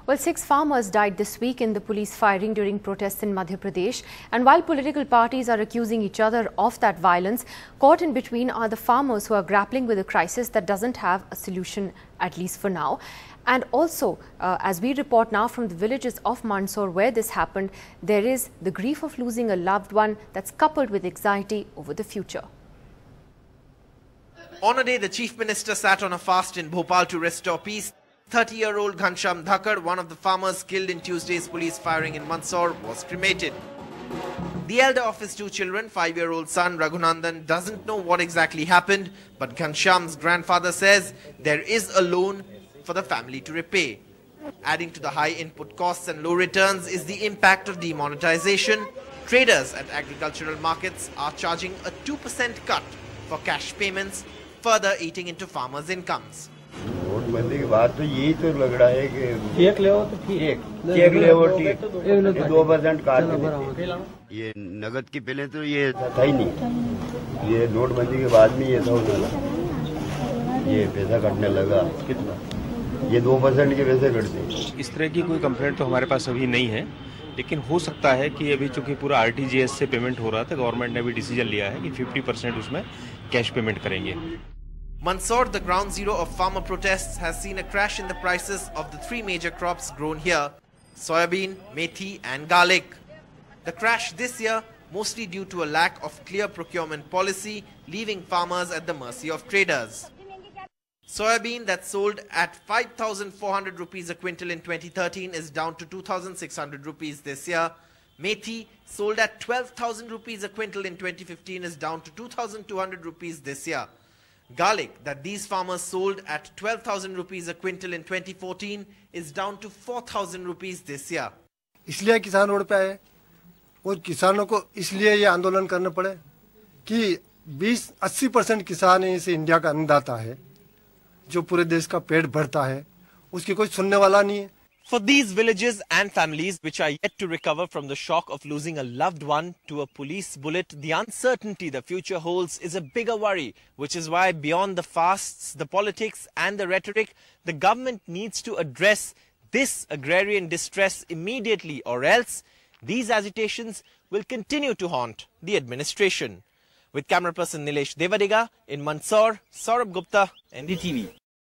Well, 6 farmers died this week in the police firing during protests in Madhya Pradesh. And while political parties are accusing each other of that violence, caught in between are the farmers who are grappling with a crisis that doesn't have a solution, at least for now. And also, as we report now from the villages of Mandsaur where this happened, there is the grief of losing a loved one that's coupled with anxiety over the future. On a day the Chief Minister sat on a fast in Bhopal to restore peace, 30-year-old Ghanshyam Dhakkar, one of the farmers killed in Tuesday's police firing in Mandsaur, was cremated. The elder of his 2 children, 5-year-old son Raghunandan, doesn't know what exactly happened, but Ghanshyam's grandfather says there is a loan for the family to repay. Adding to the high input costs and low returns is the impact of demonetization. Traders at agricultural markets are charging a 2% cut for cash payments, further eating into farmers' incomes. नोटबंदी की बात तो यही तो लग रहा है कि चेक ले तो ठीक, चेक ले वो ठीक, 2% काट देते। ये नगद की पहले तो ये था ही नहीं, ये नोटबंदी के बाद में ये था होना, ये पैसा कटने लगा कितना, ये 2% के पैसे कटते। इस तरह की कोई कंप्लेंट तो हमारे पास अभी नहीं है, लेकिन हो सकता है कि अभी चूंकि पूरा RTGS से पेमेंट हो रहा था, गवर्नमेंट ने भी डिसीजन लिया है कि 50% उसमें कैश पेमेंट करेंगे। Mandsaur, the ground zero of farmer protests, has seen a crash in the prices of the 3 major crops grown here: soybean, methi and garlic. The crash this year mostly due to a lack of clear procurement policy, leaving farmers at the mercy of traders. Soybean that sold at 5,400 rupees a quintal in 2013 is down to 2,600 rupees this year. Methi, sold at 12,000 rupees a quintal in 2015, is down to 2,200 rupees this year. Garlic, that these farmers sold at 12,000 rupees a quintal in 2014, is down to 4,000 rupees this year. इसलिए किसान road पे आए और किसानों को इसलिए ये आंदोलन करना पड़े कि 20-80% किसान इस इंडिया का अन्नदाता है, जो पूरे देश का पेट भरता है, उसकी कोई सुनने वाला नहीं है। For these villages and families which are yet to recover from the shock of losing a loved one to a police bullet, the uncertainty the future holds is a bigger worry, which is why beyond the fasts, the politics and the rhetoric, the government needs to address this agrarian distress immediately, or else these agitations will continue to haunt the administration. With camera person Nilesh Devadiga in Mandsaur, Saurabh Gupta, NDTV.